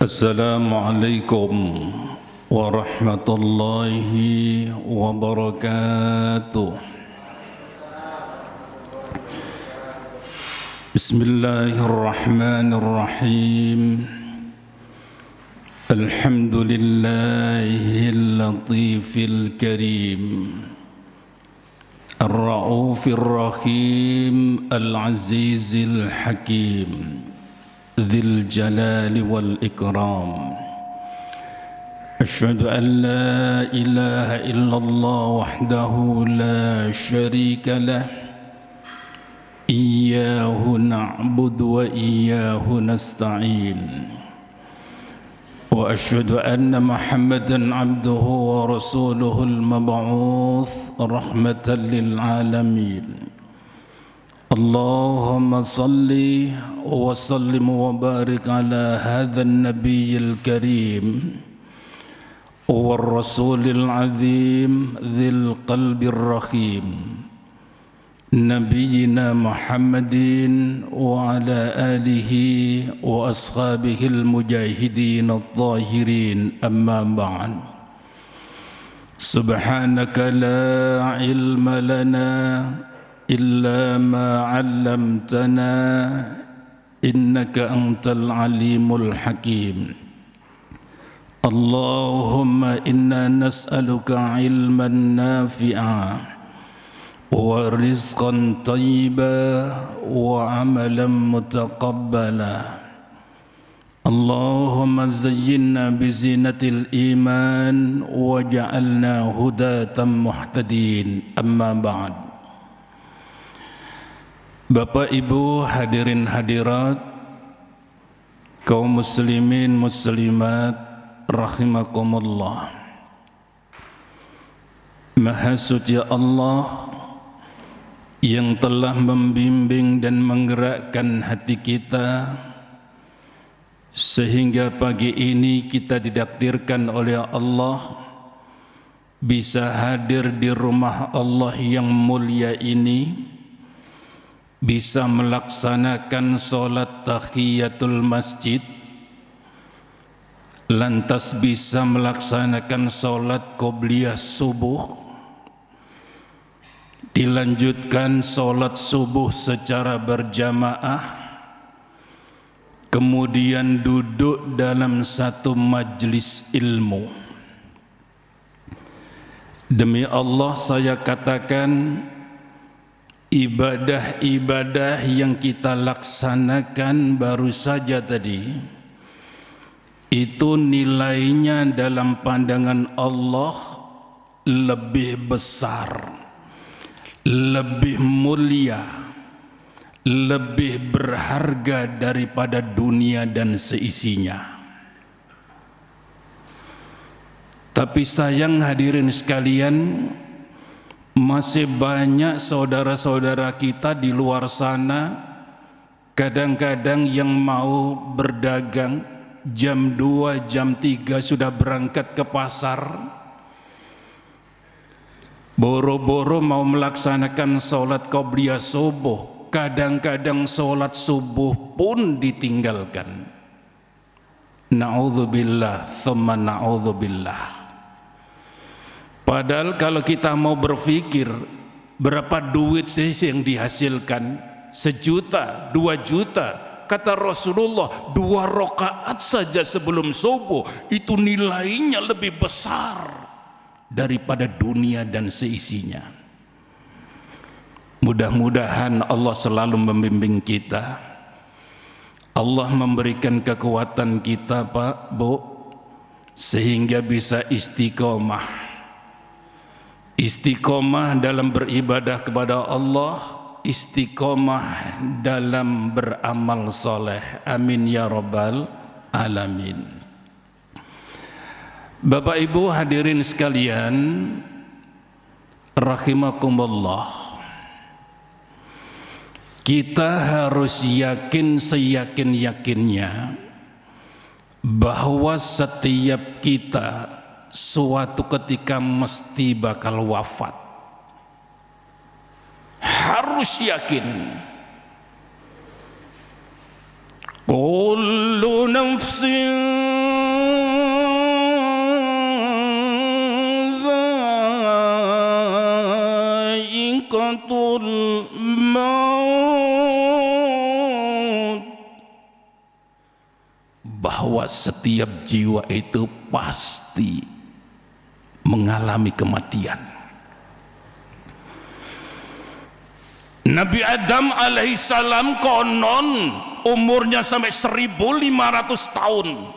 السلام عليكم ورحمة الله وبركاته. بسم الله الرحمن الرحيم. الحمد لله اللطيف الكريم الرؤوف الرحيم العزيز الحكيم ذي الجلال والإكرام. أشهد أن لا إله إلا الله وحده لا شريك له إياه نعبد وإياه نستعين. وأشهد أن محمدًا عبده ورسوله المبعوث رحمة للعالمين. اللهم صل وسلم وبارك على هذا النبي الكريم والرسول العظيم ذي القلب الرحيم نبينا محمد وعلى آله وأصحابه المجاهدين الطاهرين. أما بعد، سبحانك لا علم لنا إلا ما علمتنا إنك أنت العليم الحكيم. اللهم إنا نسألك علما نافعا ورزقا طيبا وعملا متقبلا. اللهم زينا بزينة الإيمان وجعلنا هداة مهتدين. أما بعد، Bapak Ibu hadirin hadirat, kaum muslimin muslimat rahimakumullah. Maha suci Allah yang telah membimbing dan menggerakkan hati kita sehingga pagi ini kita ditakdirkan oleh Allah bisa hadir di rumah Allah yang mulia ini, bisa melaksanakan sholat tahiyatul masjid, lantas bisa melaksanakan sholat qobliyah subuh, dilanjutkan sholat subuh secara berjamaah, kemudian duduk dalam satu majlis ilmu. Demi Allah saya katakan, ibadah-ibadah yang kita laksanakan baru saja tadi itu nilainya dalam pandangan Allah lebih besar, lebih mulia, lebih berharga daripada dunia dan seisinya. Tapi sayang hadirin sekalian, masih banyak saudara-saudara kita di luar sana kadang-kadang yang mau berdagang jam 2, jam 3 sudah berangkat ke pasar, boro-boro mau melaksanakan sholat qobliyah subuh, kadang-kadang sholat subuh pun ditinggalkan. Na'udzubillah thumma na'udzubillah. Padahal kalau kita mau berpikir berapa duit sih yang dihasilkan, 1 juta, 2 juta, kata Rasulullah 2 rakaat saja sebelum subuh itu nilainya lebih besar daripada dunia dan seisinya. Mudah-mudahan Allah selalu membimbing kita, Allah memberikan kekuatan kita Pak, Bu, sehingga bisa istiqomah. Istiqomah dalam beribadah kepada Allah, istiqomah dalam beramal soleh. Amin ya rabbal alamin. Bapak Ibu hadirin sekalian rahimakumullah, kita harus yakin seyakin-yakinnya bahwa setiap kita suatu ketika mesti bakal wafat. Harus yakin. Kullu nafsin bahwa setiap jiwa itu pasti mengalami kematian. Nabi Adam alaihissalam konon umurnya sampai 1500 tahun.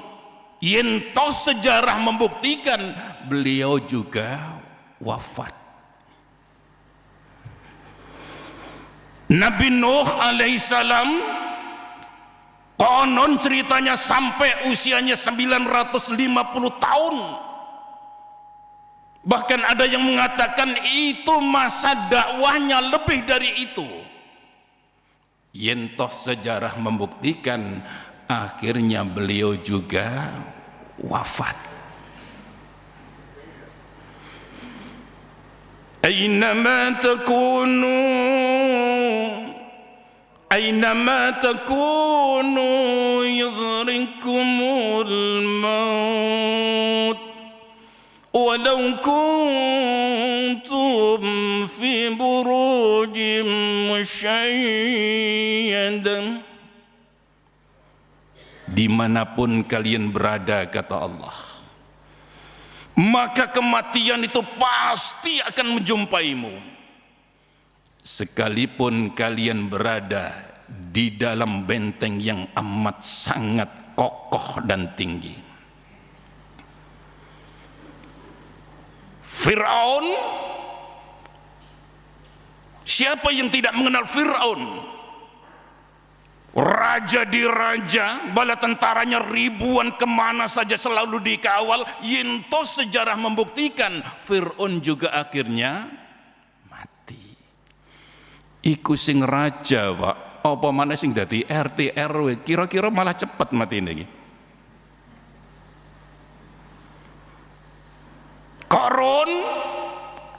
Yentos sejarah membuktikan beliau juga wafat. Nabi Nuh alaihissalam konon ceritanya sampai usianya 950 tahun. Bahkan ada yang mengatakan itu masa dakwahnya lebih dari itu. Yentos sejarah membuktikan akhirnya beliau juga wafat. Aynama takunu yudhrikumul maut walau kuntum fi burujin musyayyadah. Dimanapun kalian berada, kata Allah, maka kematian itu pasti akan menjumpaimu, sekalipun kalian berada di dalam benteng yang amat sangat kokoh dan tinggi. Fir'aun, siapa yang tidak mengenal Fir'aun? Raja di raja, bala tentaranya ribuan, kemana saja selalu dikawal. Yentos sejarah membuktikan Fir'aun juga akhirnya mati. Iku sing raja, Pak, apa mana sing dadi RT RW, kira-kira malah cepat mati ini. Qarun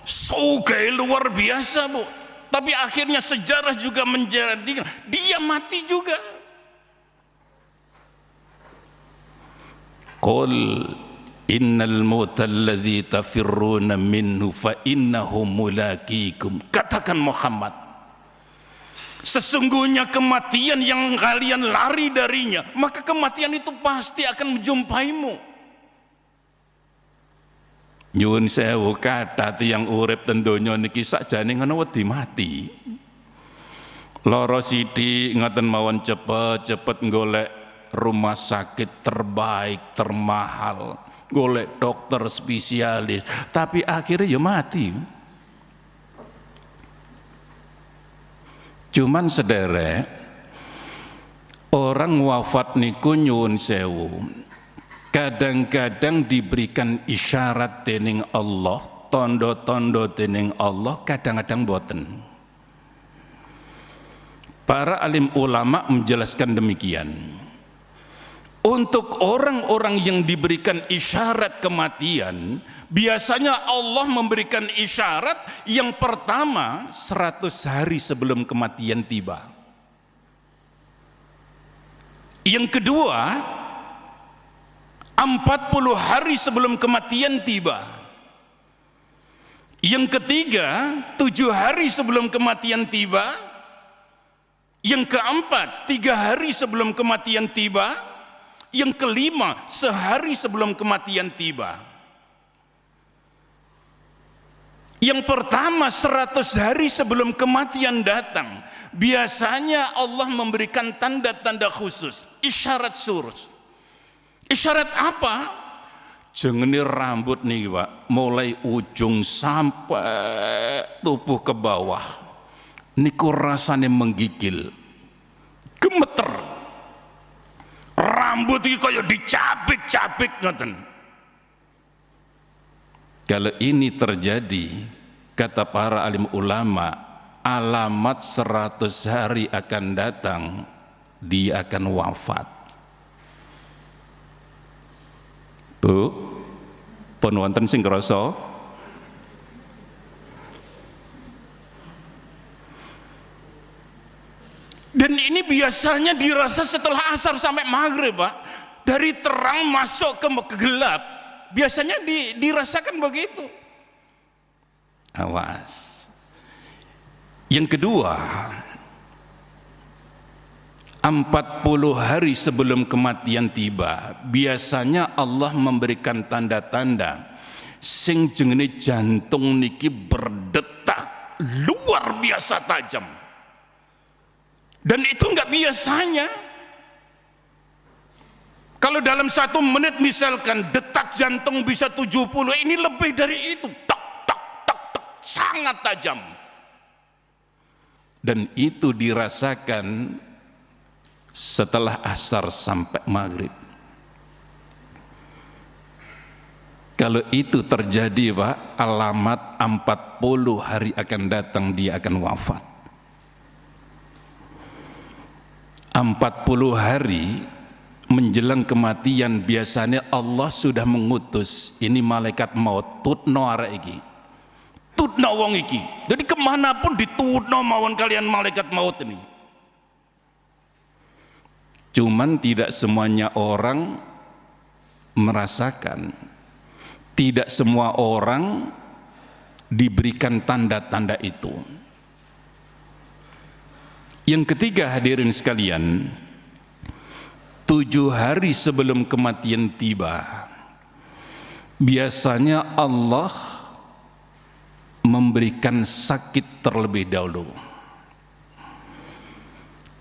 sugih luar biasa, Bu, tapi akhirnya sejarah juga menjadikan dia mati juga. Qul innal mauta alladzi tafirruna minhu fa innahu mulaqikum. Katakan Muhammad, sesungguhnya kematian yang kalian lari darinya, maka kematian itu pasti akan menjumpaimu. Nyuwun sewu, kata tiyang urip ten donya niki sakjane ngono wedi mati. Lara sithik ngoten mawon cepet-cepet golek rumah sakit terbaik, termahal, golek dokter spesialis, tapi akhirnya ya mati. Cuman sederek, orang wafat niku nyuwun sewu, kadang-kadang diberikan isyarat dening Allah, tondo-tondo dening Allah, kadang-kadang boten. Para alim ulama menjelaskan demikian. Untuk orang-orang yang diberikan isyarat kematian, biasanya Allah memberikan isyarat yang pertama 100 hari sebelum kematian tiba. Yang kedua 40 hari sebelum kematian tiba. Yang ketiga 7 hari sebelum kematian tiba. Yang keempat 3 hari sebelum kematian tiba. Yang kelima sehari sebelum kematian tiba. Yang pertama 100 hari sebelum kematian datang, biasanya Allah memberikan tanda-tanda khusus, isyarat surus. Isyarat apa? Jengene rambut nih, Pak, mulai ujung sampai tubuh ke bawah niku rasane menggigil, gemeter, rambut iki kaya dicabik-cabik ngoten. Kalau ini terjadi, kata para alim ulama, alamat 100 hari akan datang, dia akan wafat. Bu, pun wonten sing krasa? Dan ini biasanya dirasa setelah asar sampai maghrib, Pak. Dari terang masuk ke gelap, biasanya dirasakan begitu. Awas. Yang kedua, 40 hari sebelum kematian tiba, biasanya Allah memberikan tanda-tanda sing jenenge jantung niki berdetak luar biasa tajam. Dan itu enggak biasanya. Kalau dalam 1 menit misalkan detak jantung bisa 70, ini lebih dari itu. Tak tak tak tak, sangat tajam. Dan itu dirasakan setelah asar sampai maghrib. Kalau itu terjadi Pak, alamat 40 hari akan datang dia akan wafat. 40 hari menjelang kematian biasanya Allah sudah mengutus ini malaikat maut tutno arek iki, tutno wong iki. Jadi kemanapun ditutno mawon kalian malaikat maut ini. Cuman tidak semuanya orang merasakan, tidak semua orang diberikan tanda-tanda itu. Yang ketiga hadirin sekalian, 7 hari sebelum kematian tiba, biasanya Allah memberikan sakit terlebih dahulu.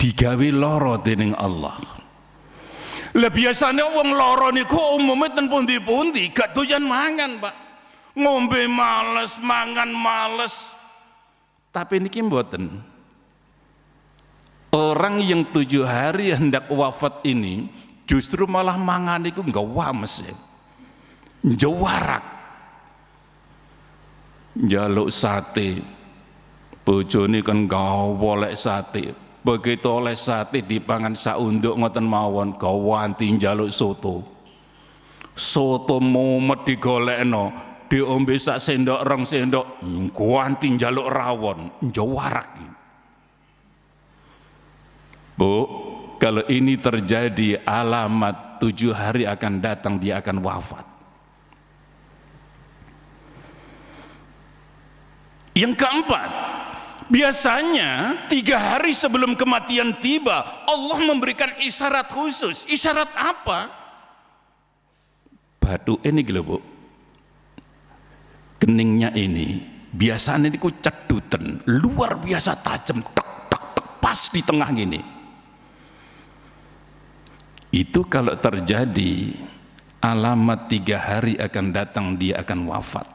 Digawe loro dening Allah. Lah biasanya wong loro niku umume ten pundi-pundi gak doyan mangan, Pak. Ngombe males, mangan males. Tapi niki mboten. Orang yang 7 hari hendak wafat ini justru malah mangan itu enggak wames ya. Jawarak. Jaluk sate. Bojone kan gak wolek sate. Begitu oleh sate dipangan saunduk ngoten mawon gawanti njaluk soto. Soto mumet digolekno, diombe sak sendok 2 sendok, gawanti njaluk rawon, jawarak. Bu, kalau ini terjadi alamat 7 hari akan datang dia akan wafat. Yang keempat, biasanya 3 hari sebelum kematian tiba Allah memberikan isyarat khusus. Isyarat apa? Batu ini gitu Bu, keningnya ini biasanya ini ku cedutan luar biasa tajam, tek tek tek pas di tengah gini. Itu kalau terjadi alamat 3 hari akan datang dia akan wafat.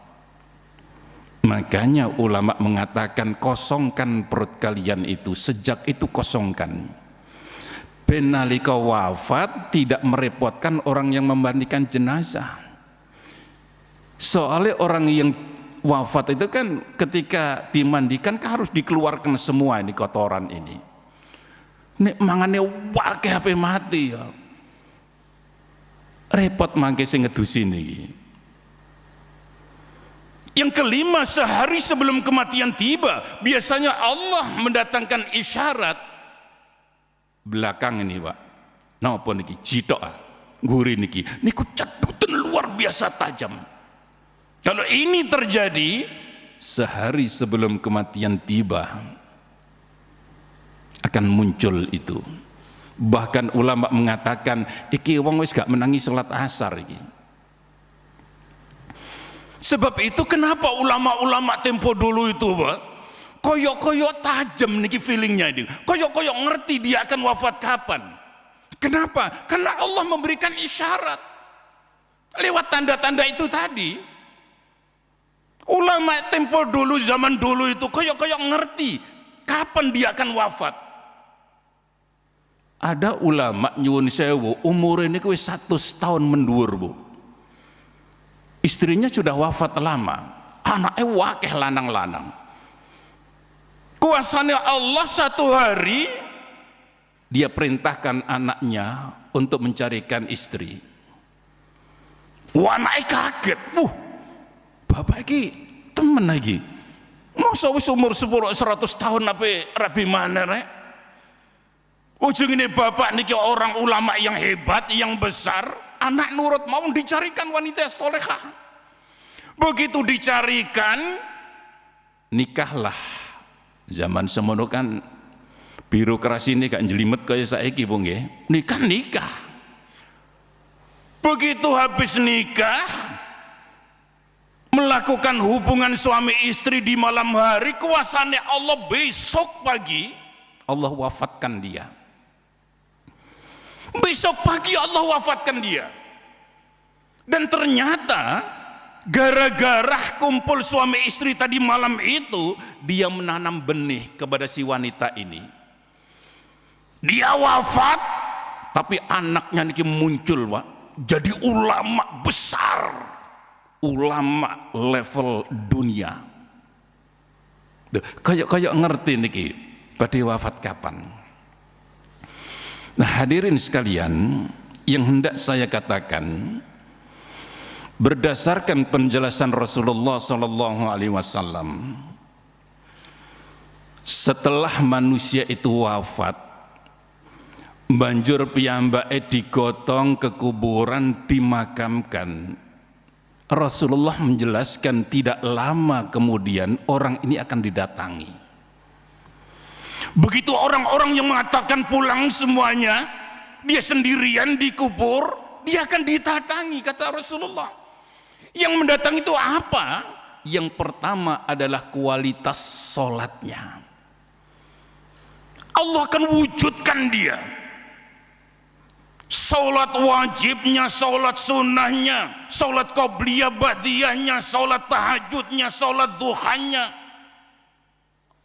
Makanya ulama mengatakan kosongkan perut kalian itu, sejak itu kosongkan. Ben nalika wafat tidak merepotkan orang yang memandikan jenazah. Soalnya orang yang wafat itu kan ketika dimandikan kan harus dikeluarkan semua ini kotoran ini. Nek mangane wakeh ape mati ya. Repot mangke sing ngedusin iki. Yang kelima, sehari sebelum kematian tiba biasanya Allah mendatangkan isyarat belakang ini Pak. Napa niki jitok nguri niki niku cedutan luar biasa tajam. Kalau ini terjadi sehari sebelum kematian tiba akan muncul itu. Bahkan ulama mengatakan iki wong wis gak menangi salat asar iki. Sebab itu kenapa ulama-ulama tempo dulu itu Pak koyok-koyok tajam niki feelingnya ini, koyok-koyok ngerti dia akan wafat kapan. Kenapa? Karena Allah memberikan isyarat lewat tanda-tanda itu tadi. Ulama tempo dulu, zaman dulu itu koyok-koyok ngerti kapan dia akan wafat. Ada ulama nyuwun sewu umur ini wis 100 tahun mendur Bu. Istrinya sudah wafat lama, anaknya wakeh lanang-lanang. Kuasanya Allah 1 hari dia perintahkan anaknya untuk mencarikan istri. Wah, anaknya kaget. Bapak iki temen lagi. Masa wis umur 100 tahun apa rabi mana rek? Ujung ini bapak niki orang ulama yang hebat, yang besar, anak nurut mau dicarikan wanita solehah. Begitu dicarikan, nikahlah. Zaman semono kan Birokrasi ini gak jelimet kayak saiki Bu nggih. Nikah. Begitu habis nikah, melakukan hubungan suami istri di malam hari, kuasanya Allah besok pagi Allah wafatkan dia. Besok pagi Allah wafatkan dia. Dan ternyata gara-gara kumpul suami istri tadi malam itu, dia menanam benih kepada si wanita ini. Dia wafat, tapi anaknya niki muncul, Pak, jadi ulama besar, ulama level dunia. Kayak ngerti niki pada wafat kapan. Nah, hadirin sekalian, yang hendak saya katakan, berdasarkan penjelasan Rasulullah SAW, setelah manusia itu wafat, banjur piyambake digotong ke kuburan, dimakamkan. Rasulullah menjelaskan tidak lama kemudian orang ini akan didatangi. Begitu orang-orang yang mengatakan pulang semuanya, dia sendirian dikubur, dia akan didatangi, kata Rasulullah. Yang mendatangi itu apa? Yang pertama adalah kualitas sholatnya. Allah akan wujudkan dia. Sholat wajibnya, sholat sunnahnya, sholat qobliyah ba'diyahnya, sholat tahajudnya, sholat duhanya,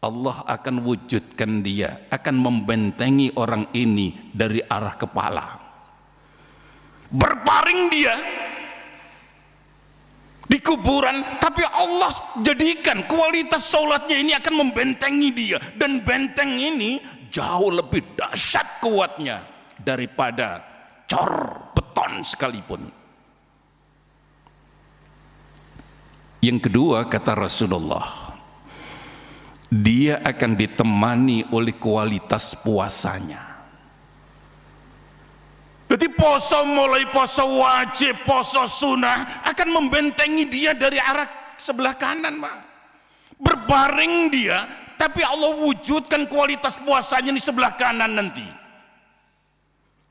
Allah akan wujudkan dia, akan membentengi orang ini dari arah kepala. Berparing dia di kuburan, tapi Allah jadikan kualitas sholatnya ini akan membentengi dia, dan benteng ini jauh lebih dahsyat kuatnya daripada cor beton sekalipun. Yang kedua, kata Rasulullah, dia akan ditemani oleh kualitas puasanya. Jadi poso, mulai poso wajib, poso sunnah, akan membentengi dia dari arah sebelah kanan, Pak. Berbaring dia, tapi Allah wujudkan kualitas puasanya di sebelah kanan nanti.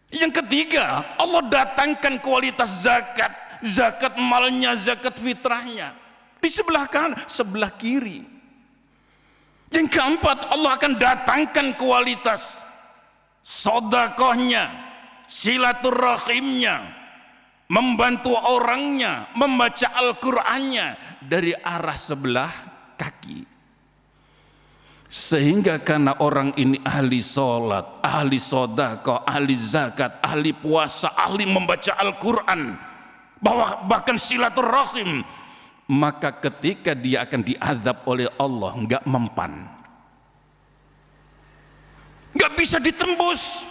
Yang ketiga, Allah datangkan kualitas zakat, zakat malnya, zakat fitrahnya di sebelah kanan, sebelah kiri. Yang keempat, Allah akan datangkan kualitas sodakohnya, silaturahimnya, membantu orangnya, membaca Al-Qur'annya dari arah sebelah kaki. Sehingga karena orang ini ahli sholat, ahli sodakoh, ahli zakat, ahli puasa, ahli membaca Al-Quran, bahkan silaturahim, maka ketika dia akan diazab oleh Allah nggak mempan, nggak bisa ditembus.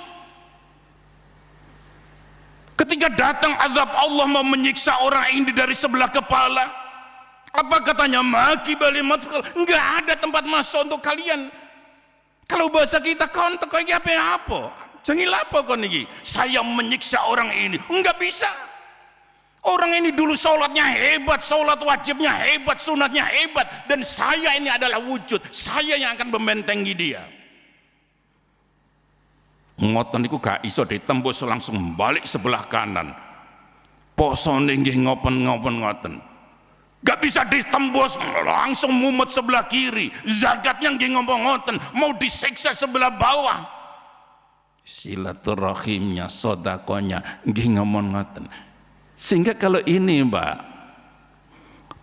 Ketika datang azab Allah mau menyiksa orang ini dari sebelah kepala, apa katanya? Maki bali matkal, nggak ada tempat masuk untuk kalian. Kalau bahasa kita kontek kayak apa? Jangan apa kon niki? Saya menyiksa orang ini, nggak bisa. Orang ini dulu sholatnya hebat, sholat wajibnya hebat, sunatnya hebat, dan saya ini adalah wujud, saya yang akan membentengi dia. Ngoten niku gak iso ditembus, langsung balik sebelah kanan. Poso nggih ngopen-ngopen ngoten. Gak bisa ditembus, langsung mumet sebelah kiri. Zakatnya nggih ngomong ngoten, mau disiksa sebelah bawah. Silaturahimnya, sodakonya nggih ngomong ngoten. Sehingga kalau ini, Mbak,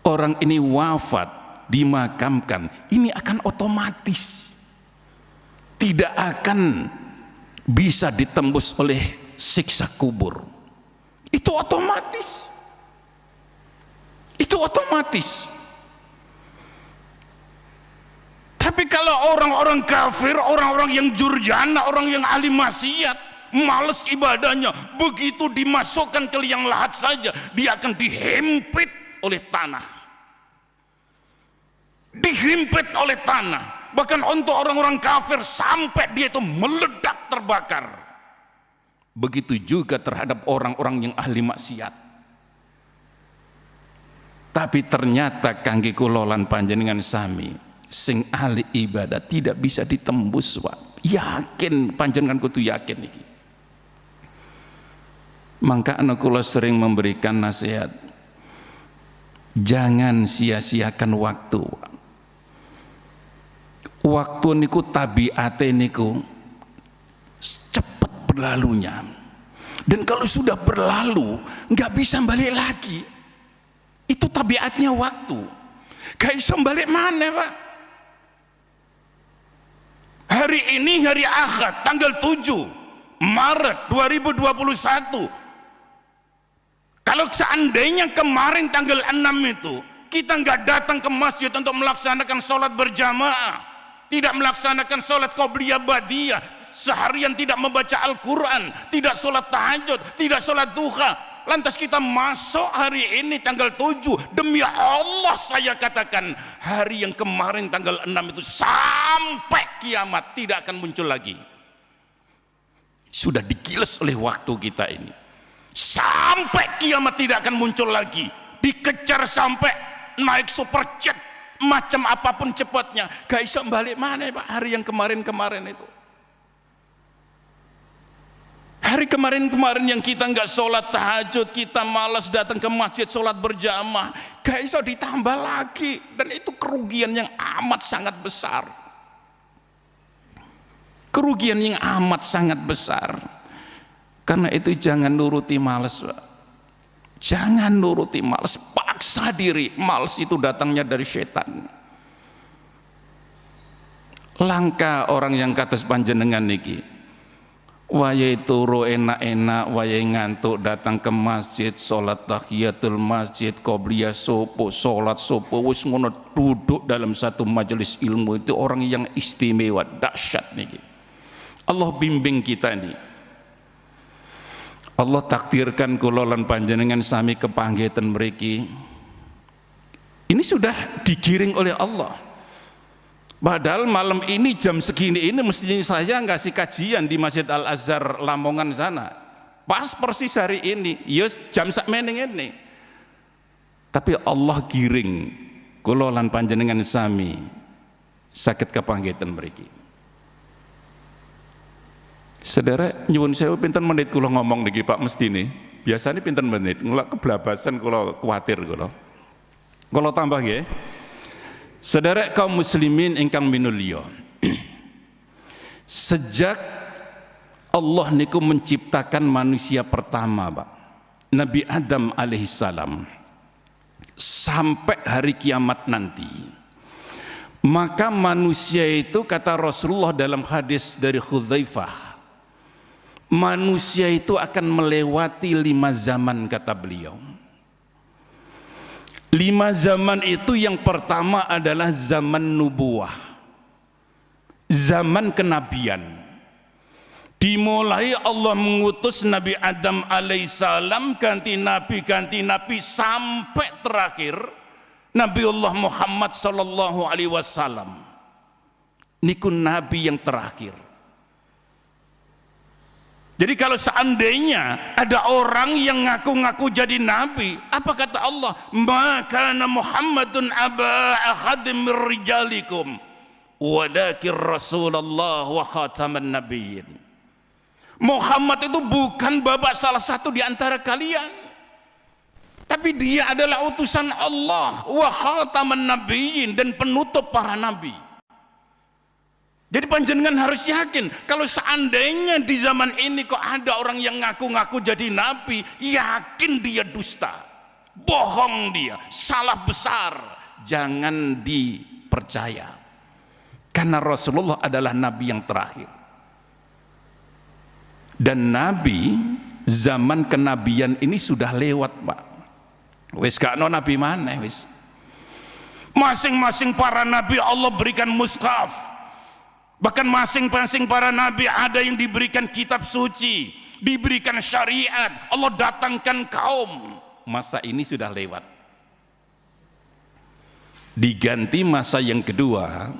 orang ini wafat, dimakamkan, ini akan otomatis tidak akan bisa ditembus oleh siksa kubur. Itu otomatis. Itu otomatis. Tapi kalau orang-orang kafir, orang-orang yang jurjana, orang yang ahli maksiat, males ibadahnya, begitu dimasukkan ke liang lahat saja, dia akan dihimpit oleh tanah. Dihimpit oleh tanah. Bahkan untuk orang-orang kafir sampai dia itu meledak terbakar. Begitu juga terhadap orang-orang yang ahli maksiat. Tapi ternyata kangge kula lan panjenengan sami sing ahli ibadah tidak bisa ditembus, Pak. Yakin, panjenengan kudu yakin iki. Maka anak kula sering memberikan nasihat, jangan sia-siakan waktu. Waktu niku tabiate niku cepat berlalunya. Dan kalau sudah berlalu, nggak bisa balik lagi. Itu tabiatnya waktu. Gak bisa balik mana, Pak? Hari ini hari Ahad, tanggal 7 Maret 2021. Kalau seandainya kemarin tanggal 6 itu kita nggak datang ke masjid untuk melaksanakan sholat berjamaah, tidak melaksanakan sholat qobliyah badiyah, seharian tidak membaca Al-Quran, tidak sholat tahajud, tidak sholat duha, lantas kita masuk hari ini tanggal 7, demi Allah saya katakan, hari yang kemarin tanggal 6 itu sampai kiamat tidak akan muncul lagi. Sudah digiles oleh waktu kita ini. Sampai kiamat tidak akan muncul lagi. Dikejar sampai naik superjet, macam apapun cepatnya, gak bisa balik mana, Pak, hari yang kemarin-kemarin itu. Hari kemarin-kemarin yang kita nggak sholat tahajud, kita malas datang ke masjid sholat berjamaah, gak bisa ditambah lagi. Dan itu kerugian yang amat sangat besar. Kerugian yang amat sangat besar. Karena itu jangan nuruti malas, Pak. Jangan nuruti malas, paksa diri. Malas itu datangnya dari setan. Langka orang yang kados panjenengan niki, wayai turu enak-enak, wayai ngantuk datang ke masjid, sholat tahiyatul masjid, qobliyah subuh, sholat subuh, wis ngono duduk dalam satu majelis ilmu, itu orang yang istimewa, dahsyat niki. Allah bimbing kita ini. Allah takdirkan kula lan panjenengan sami kepanggitan mriki. Ini sudah digiring oleh Allah. Padahal malam ini jam segini ini mestinya saya ngasih kajian di Masjid Al-Azhar Lamongan sana. Pas persis hari ini, yes, jam sakmeneng ini. Tapi Allah giring kula lan panjenengan sami saged kepanggitan mriki. Saudara, nyuwun sewu pinten menit kula ngomong niki Pak mesti nih. Biasanya pinten menit, ngelak keblabasan kula kuatir kula. Kula tambah nggih. Saudara kaum muslimin ingkang minulya. Sejak Allah niku menciptakan manusia pertama, Pak, Nabi Adam alaihissalam, sampai hari kiamat nanti, maka manusia itu, kata Rasulullah dalam hadis dari Hudzaifah, manusia itu akan melewati 5 zaman, kata beliau. 5 zaman itu yang pertama adalah zaman nubuwah, zaman kenabian. Dimulai Allah mengutus Nabi Adam alaihissalam, ganti nabi sampai terakhir Nabiullah Muhammad sallallahu alaihi wasallam. Niku nabi yang terakhir. Jadi kalau seandainya ada orang yang ngaku-ngaku jadi nabi, apa kata Allah? Maka Muhammadun aba ahadim min rijalikum walakin Rasulullah wa khataman nabiyyin. Muhammad itu bukan bapak salah satu di antara kalian, tapi dia adalah utusan Allah, wa khataman nabiyyin, dan penutup para nabi. Jadi panjenengan harus yakin, kalau seandainya di zaman ini kok ada orang yang ngaku-ngaku jadi nabi, yakin dia dusta, bohong dia, salah besar, jangan dipercaya. Karena Rasulullah adalah nabi yang terakhir. Dan nabi, zaman kenabian ini sudah lewat, Pak. Wis gak no nabi mana wis. Masing-masing para nabi Allah berikan mushaf. Bahkan masing-masing para nabi ada yang diberikan kitab suci, diberikan syariat, Allah datangkan kaum. Masa ini sudah lewat. Diganti masa yang kedua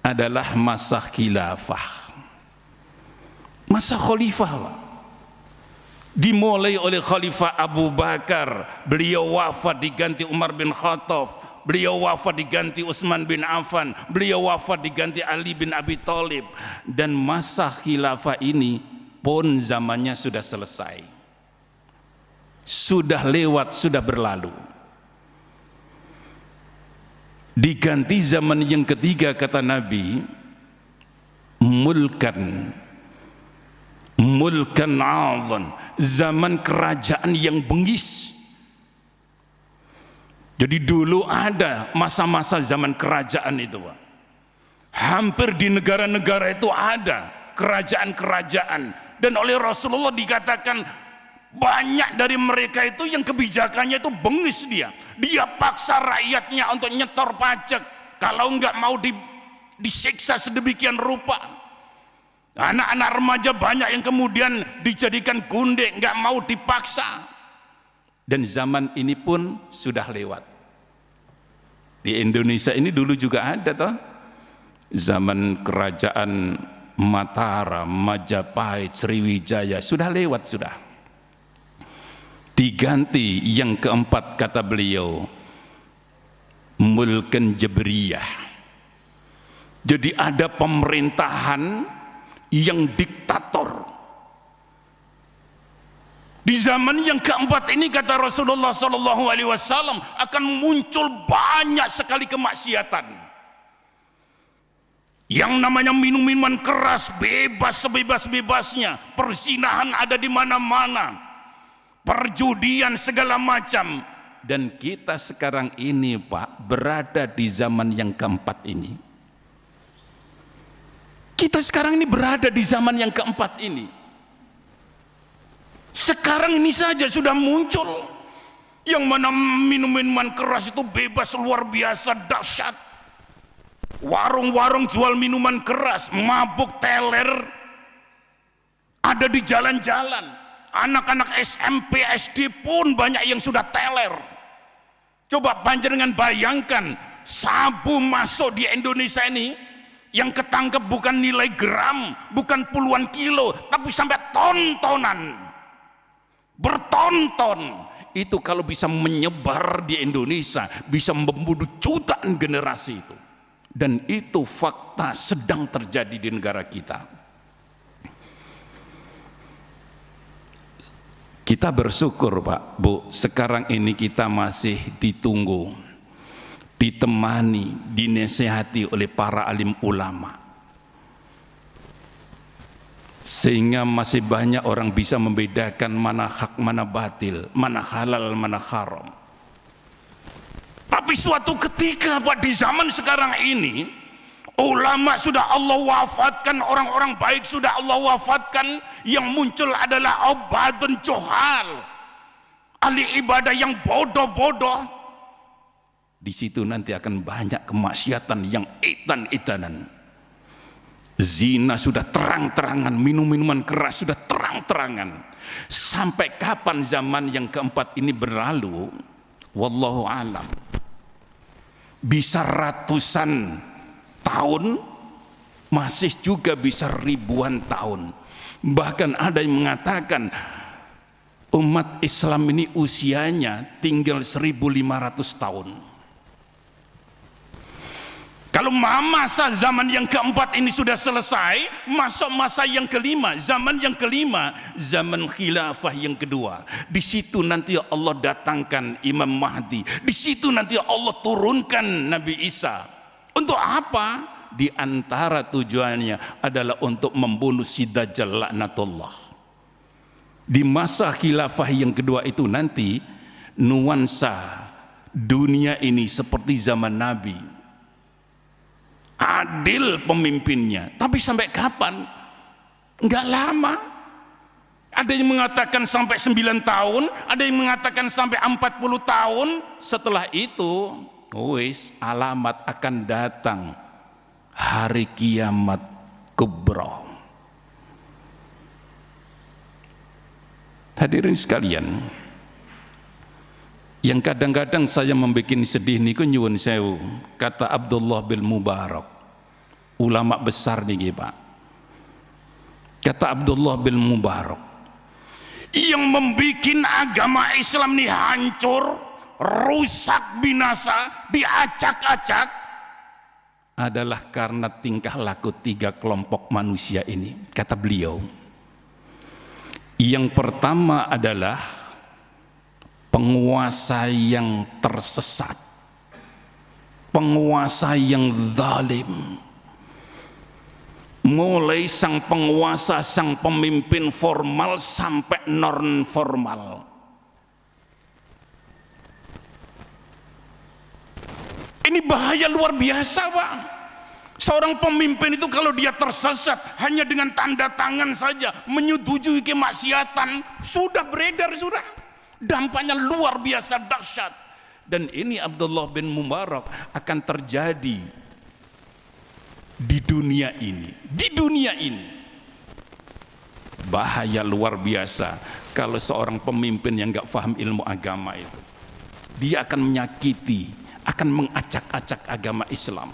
adalah masa khilafah, masa khalifah. dimulai oleh Khalifah Abu Bakar, beliau wafat diganti Umar bin Khattab, beliau wafat diganti Utsman bin Affan, beliau wafat diganti Ali bin Abi Thalib, dan masa khilafah ini pun zamannya sudah selesai, sudah lewat, sudah berlalu. Diganti zaman yang ketiga, kata Nabi, mulkan a'adhan, zaman kerajaan yang bengis. Jadi dulu ada masa-masa zaman kerajaan itu, Pak. Hampir di negara-negara itu ada kerajaan-kerajaan, dan oleh Rasulullah dikatakan banyak dari mereka itu yang kebijakannya itu bengis. Dia paksa rakyatnya untuk nyetor pajak, kalau enggak mau disiksa sedemikian rupa. Anak-anak remaja banyak yang kemudian dijadikan gundek, enggak mau dipaksa. Dan zaman ini pun sudah lewat. Di Indonesia ini dulu juga ada toh, zaman kerajaan Mataram, Majapahit, Sriwijaya, sudah lewat, sudah. Diganti yang keempat, kata beliau, mulkan jabriyah. Jadi ada pemerintahan yang diktator. Di zaman yang keempat ini, kata Rasulullah SAW, akan muncul banyak sekali kemaksiatan. Yang namanya minum-minuman keras bebas sebebas-bebasnya, perzinahan ada di mana-mana, perjudian segala macam. Dan kita sekarang ini, Pak, berada di zaman yang keempat ini. Kita sekarang ini berada di zaman yang keempat ini. Sekarang ini saja sudah muncul yang mana minum-minuman keras itu bebas, luar biasa dahsyat. Warung-warung jual minuman keras, mabuk teler ada di jalan-jalan. Anak-anak SMP, SD pun banyak yang sudah teler. Coba panjenengan bayangkan, sabu masuk di Indonesia ini yang ketangkep bukan nilai gram, bukan puluhan kilo, tapi sampai ton-tonan, berton-ton. Itu kalau bisa menyebar di Indonesia, bisa membunuh jutaan generasi itu. Dan itu fakta sedang terjadi di negara kita. Kita bersyukur, Pak, Bu, sekarang ini kita masih ditunggu, ditemani, dinasihati oleh para alim ulama, sehingga masih banyak orang bisa membedakan mana hak, mana batil, mana halal, mana haram. Tapi suatu ketika, Pak, di zaman sekarang ini, ulama sudah Allah wafatkan, orang-orang baik sudah Allah wafatkan, yang muncul adalah obadun johal, ahli ibadah yang bodoh-bodoh. Di situ nanti akan banyak kemaksiatan yang edan-edanan. Zina sudah terang-terangan, minum-minuman keras sudah terang-terangan. Sampai kapan zaman yang keempat ini berlalu? Wallahu alam. Bisa ratusan tahun, masih juga bisa ribuan tahun. Bahkan ada yang mengatakan umat Islam ini usianya tinggal 1500 tahun. Kalau masa zaman yang keempat ini sudah selesai, masuk masa yang kelima, zaman yang kelima, zaman khilafah yang kedua. Di situ nanti Allah datangkan Imam Mahdi, di situ nanti Allah turunkan Nabi Isa. Untuk apa? Di antara tujuannya adalah untuk membunuh si Dajjal laknatullah. Di masa khilafah yang kedua itu nanti nuansa dunia ini seperti zaman Nabi. Adil pemimpinnya, tapi sampai kapan? Enggak lama. Ada yang mengatakan sampai 9 tahun, ada yang mengatakan sampai 40 tahun. Setelah itu, wis alamat akan datang hari kiamat kubra. Hadirin sekalian, yang kadang-kadang saya membuat sedih niku nyuwun sewu, kata Abdullah bin Mubarak, ulama besar nih Pak. Kata Abdullah bin Mubarak, yang membikin agama Islam ini hancur, rusak, binasa, diacak-acak adalah karena tingkah laku 3 kelompok manusia ini, kata beliau. Yang pertama adalah penguasa yang tersesat, penguasa yang zalim. Mulai sang penguasa, sang pemimpin formal sampai non formal. Ini bahaya luar biasa, Pak. Seorang pemimpin itu kalau dia tersesat hanya dengan tanda tangan saja menyetujui kemaksiatan, sudah beredar, sudah. Dampaknya luar biasa dahsyat. Dan ini Abdullah bin Mubarak akan terjadi di dunia ini. Di dunia ini. Bahaya luar biasa kalau seorang pemimpin yang gak paham ilmu agama itu. Dia akan menyakiti, akan mengacak-acak agama Islam.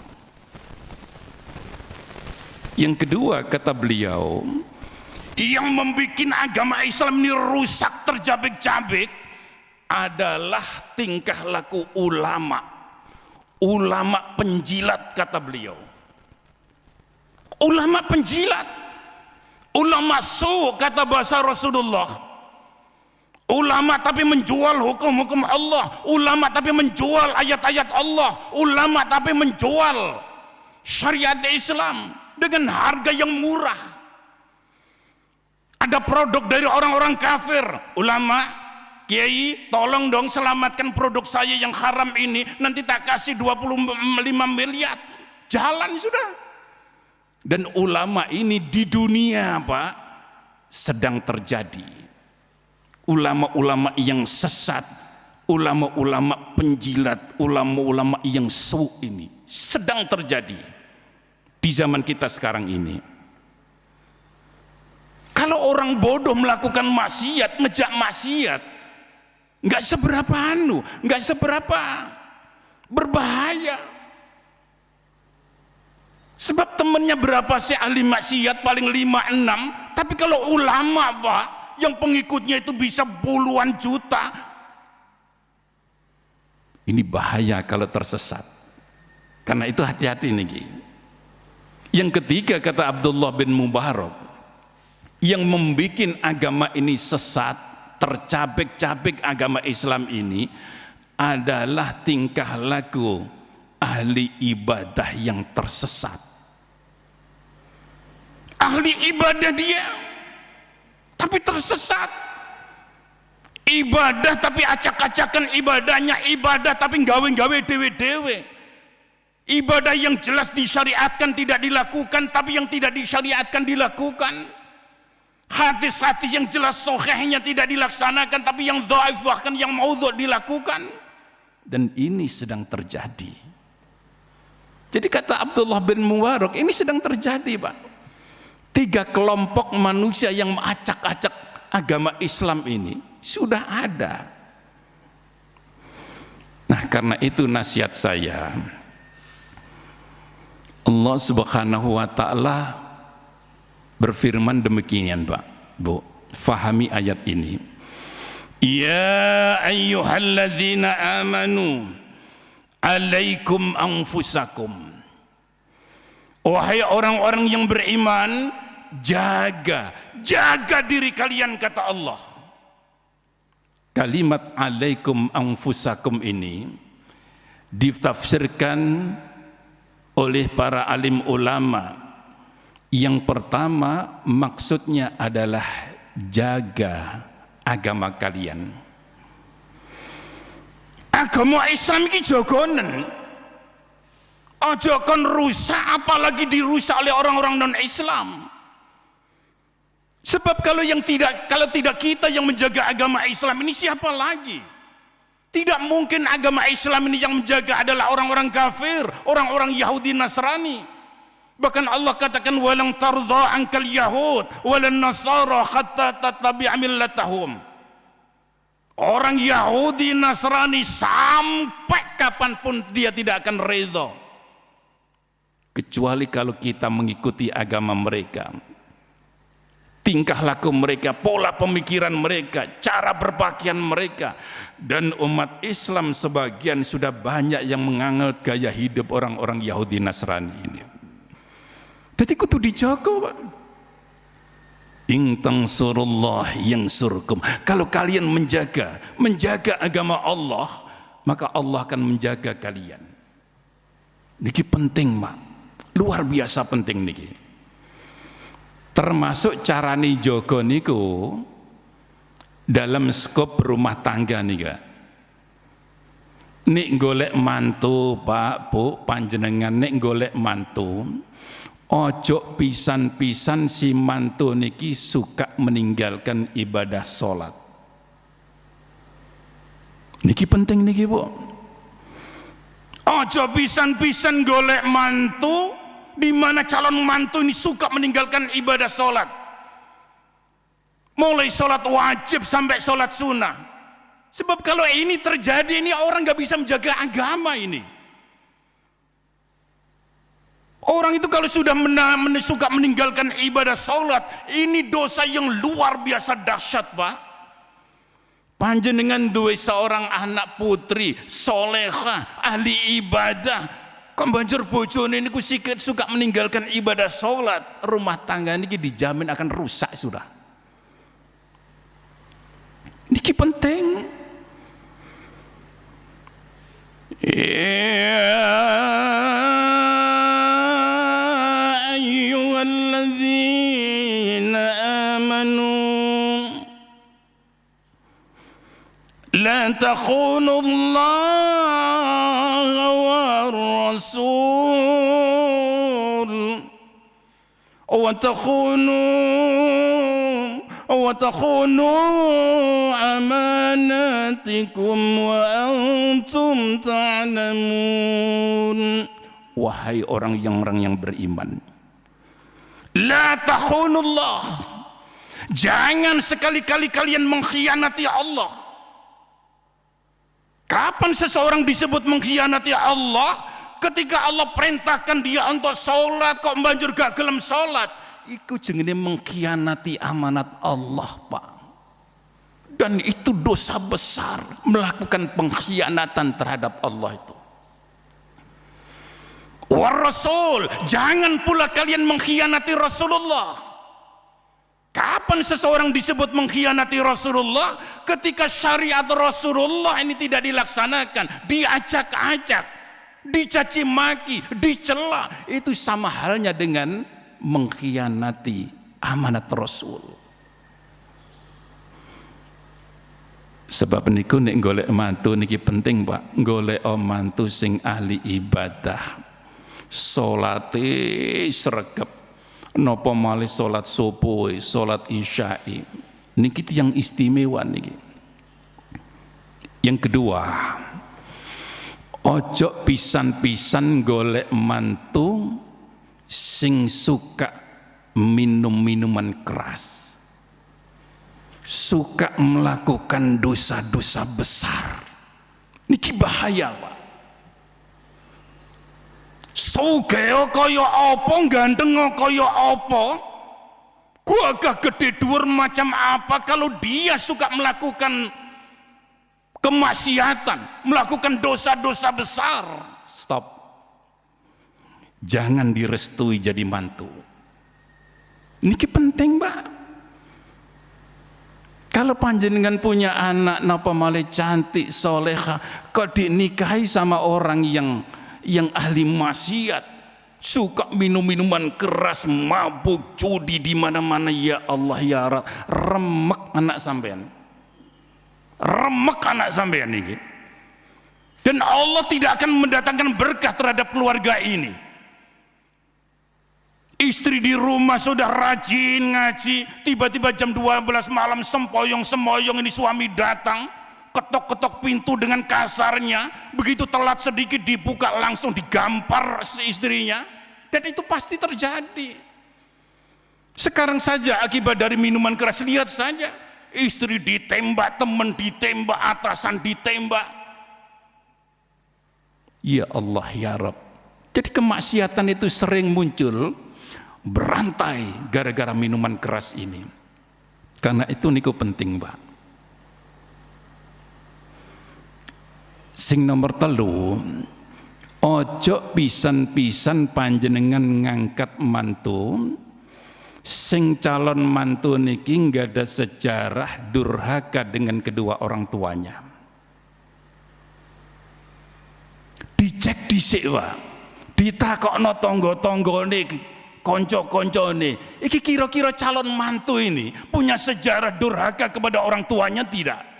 Yang kedua, kata beliau, yang membuat agama Islam ini rusak, tercabik-cabik adalah tingkah laku ulama. Ulama penjilat, kata beliau. Ulama penjilat, ulama su, kata bahasa Rasulullah. Ulama tapi menjual hukum-hukum Allah, ulama tapi menjual ayat-ayat Allah, ulama tapi menjual syariat Islam dengan harga yang murah. Ada produk dari orang-orang kafir, ulama, kiai, tolong dong selamatkan produk saya yang haram ini, nanti tak kasih 25 miliar. Jalan sudah. Dan ulama ini di dunia, Pak, sedang terjadi. Ulama-ulama yang sesat, ulama-ulama penjilat, ulama-ulama yang su ini sedang terjadi di zaman kita sekarang ini. Kalau orang bodoh melakukan maksiat, ngejak maksiat, nggak seberapa berbahaya. Sebab temennya berapa sih ahli maksiat, paling 5-6, tapi kalau ulama, Pak, yang pengikutnya itu bisa puluhan juta. Ini bahaya kalau tersesat. Karena itu hati-hati nih. Yang ketiga, kata Abdullah bin Mubarak, yang membuat agama ini sesat, tercabik-cabik agama Islam ini adalah tingkah laku ahli ibadah yang tersesat. Ahli ibadah dia, tapi tersesat. Ibadah tapi acak-acakan ibadahnya, ibadah tapi gawe-gawe dewe-dewe. Ibadah yang jelas disyariatkan tidak dilakukan, tapi yang tidak disyariatkan dilakukan. Hadis-hadis yang jelas sahihnya tidak dilaksanakan, tapi yang dhaif bahkan yang maudhu' dilakukan. Dan ini sedang terjadi. Jadi kata Abdullah bin Mubarak, ini sedang terjadi, Pak. 3 kelompok manusia yang mengacak-acak agama Islam ini sudah ada. Nah, karena itu nasihat saya, Allah Subhanahu wa ta'ala berfirman demikian, Pak, Bu, fahami ayat ini. Ya ayyuhalladzina amanu alaikum anfusakum. Wahai orang-orang yang beriman, jaga diri kalian, kata Allah. Kalimat alaikum anfusakum ini ditafsirkan oleh para alim ulama. Yang pertama maksudnya adalah jaga agama kalian. Agama Islam ini jogonen, ojo kon rusak, apalagi dirusak oleh orang-orang non-Islam. Sebab kalau tidak kita yang menjaga agama Islam ini, siapa lagi? Tidak mungkin agama Islam ini yang menjaga adalah orang-orang kafir, orang-orang Yahudi Nasrani. Bahkan Allah katakan walang tardha ankal yahud walan nasara hatta tattabi'a millatahum. Orang Yahudi Nasrani sampai kapanpun dia tidak akan redha, kecuali kalau kita mengikuti agama mereka. tingkah laku mereka, pola pemikiran mereka, cara berpakaian mereka. Dan umat Islam sebagian sudah banyak yang menganut gaya hidup orang-orang Yahudi Nasrani ini. Jadi kudu dijaga, Pak. In tansurullah yansurkum. Kalau kalian menjaga agama Allah, maka Allah akan menjaga kalian. Niki penting, Pak. Luar biasa penting niki. Termasuk carane jaga niku dalam skop rumah tangga nika. Nek golek mantu, Pak, Bu, panjenengan nek golek mantu, ojo pisan-pisan si mantu niki suka meninggalkan ibadah sholat. Niki penting niki, Bu. Ojo pisan-pisan golek mantu di mana calon mantu ini suka meninggalkan ibadah sholat, mulai sholat wajib sampai sholat sunnah. Sebab kalau ini terjadi, ini orang nggak bisa menjaga agama ini. Orang itu kalau sudah suka meninggalkan ibadah sholat, ini dosa yang luar biasa dahsyat, Pak. Panjenengan duwe seorang anak putri solehah, ahli ibadah, kok banjur bojone niku sikit suka meninggalkan ibadah sholat, rumah tangga niki dijamin akan rusak sudah. Niki penting. Ya ayyuhalladzina amanu la takhunu Allah war rasul wa takhunu amanatikum wa antum ta'lamun. Wahai orang yang beriman, la takhunullah, jangan sekali-kali kalian mengkhianati Allah. Kapan seseorang disebut mengkhianati Allah? Ketika Allah perintahkan dia untuk sholat kok banjur gak gelem sholat, iku jenenge mengkhianati amanat Allah, Pak. Dan itu dosa besar, melakukan pengkhianatan terhadap Allah itu. War Rasul, jangan pula kalian mengkhianati Rasulullah. Kapan seseorang disebut mengkhianati Rasulullah? Ketika syariat Rasulullah ini tidak dilaksanakan, diacak-acak, dicaci maki, dicela. Itu sama halnya dengan mengkhianati amanat Rasul. Sebab niku nek golek mantu niki penting, Pak. Golek mantu sing ahli ibadah, salate sregep, napa malih salat subuh, salat isya'i. Niki yang istimewa niki. Yang kedua, ojo pisan-pisan golek mantu sing suka minum minuman keras, suka melakukan dosa-dosa besar. Niki bahaya, Pak. Sugih kaya apa, ganteng kaya apa, gagah gede dhuwur macam apa, kalau dia suka melakukan kemaksiatan, melakukan dosa-dosa besar, stop. Jangan direstui jadi mantu. Niki penting, Pak. Kalau panjenengan punya anak napa malih cantik soleha, kok dinikahi sama orang yang ahli maksiat, suka minum minuman keras, mabuk, judi di mana-mana, ya Allah ya Rabb, remek anak sampean. Remek anak sampean ini. Dan Allah tidak akan mendatangkan berkah terhadap keluarga ini. Istri di rumah sudah rajin ngaji, tiba-tiba jam 12 malam sempoyong-sempoyong ini suami datang, ketok-ketok pintu dengan kasarnya, begitu telat sedikit dibuka langsung digampar si istrinya. Dan itu pasti terjadi. Sekarang saja akibat dari minuman keras, lihat saja, istri ditembak, teman ditembak, atasan ditembak. Ya Allah ya Rabb. Jadi kemaksiatan itu sering muncul berantai gara-gara minuman keras ini. Karena itu niku penting, Pak. Sing nomor 3, ojo pisan-pisan panjenengan ngangkat mantu sing calon mantu niki nggak ada sejarah durhaka dengan kedua orang tuanya. Dicek dhisik, Pak. Ditakokno tangga-tanggane, kanca-kancane, iki kira-kira calon mantu ini punya sejarah durhaka kepada orang tuanya tidak?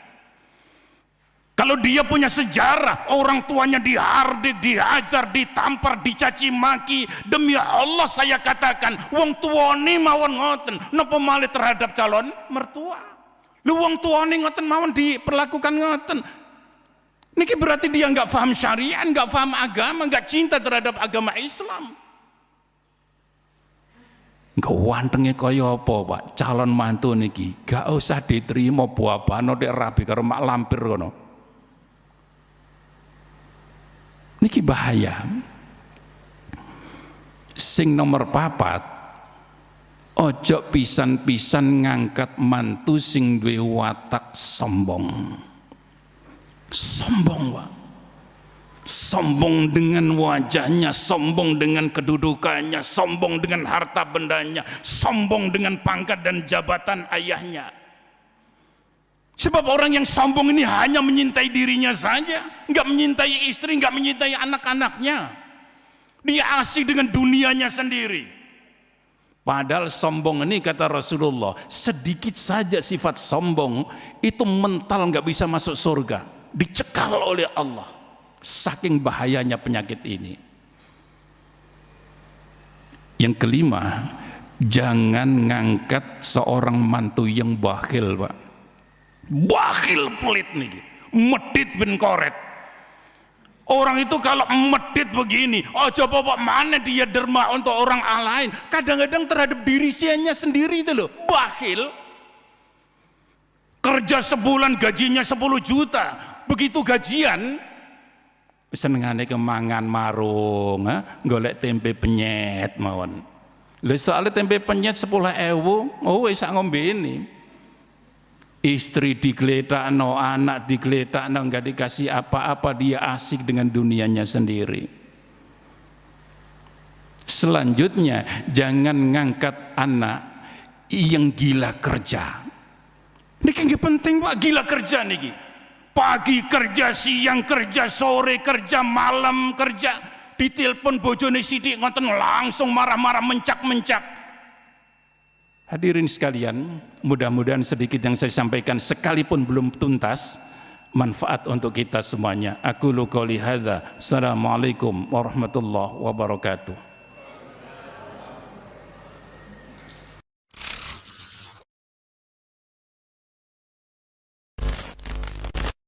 Kalau dia punya sejarah orang tuanya dihardik, dihajar, ditampar, dicaci maki, demi Allah saya katakan wong tuane mawon ngoten napa malih terhadap calon mertua. Lu wong tuane ngoten mawon diperlakukan ngoten. Niki berarti dia nggak paham syariat, nggak paham agama, nggak cinta terhadap agama Islam. Nggak wantenge kaya apa, Pak? Calon mantu niki gak usah diterima buah-buahan dek rabi karo mak lampir kono. Niki bahaya. Sing nomor 4, ojo pisan-pisan ngangkat mantu sing duwe watak sombong. Sombong, Pak. Sombong dengan wajahnya, sombong dengan kedudukannya, sombong dengan harta bendanya, sombong dengan pangkat dan jabatan ayahnya. Sebab orang yang sombong ini hanya menyintai dirinya saja, nggak menyintai istri, nggak menyintai anak-anaknya. Dia asik dengan dunianya sendiri. Padahal sombong ini kata Rasulullah, sedikit saja sifat sombong itu mental nggak bisa masuk surga, dicekal oleh Allah. Saking bahayanya penyakit ini. Yang kelima, jangan ngangkat seorang mantu yang bakhil, Pak. Bakhil pelit nih, medit bin koret. Orang itu kalau medit begini, oh coba mana dia derma untuk orang lain, kadang-kadang terhadap diri sianya sendiri itu loh, bakhil. Kerja sebulan gajinya 10 juta, begitu gajian senengane kemangan marung, golek tempe penyet mawon. Lha soalnya tempe penyet 10.000, oh wis sak ngombe ini. Istri digeletakno, anak digeletakno, enggak dikasih apa-apa, dia asik dengan dunianya sendiri. Selanjutnya, jangan ngangkat anak yang gila kerja. Niki nggih penting, Pak, gila kerja niki. Pagi kerja, siang kerja, sore kerja, malam kerja, ditelepon bojone sithik ngoten langsung marah-marah mencak-mencak. Hadirin sekalian, mudah-mudahan sedikit yang saya sampaikan sekalipun belum tuntas manfaat untuk kita semuanya. Aku qouli hadza. Assalamualaikum warahmatullahi wabarakatuh.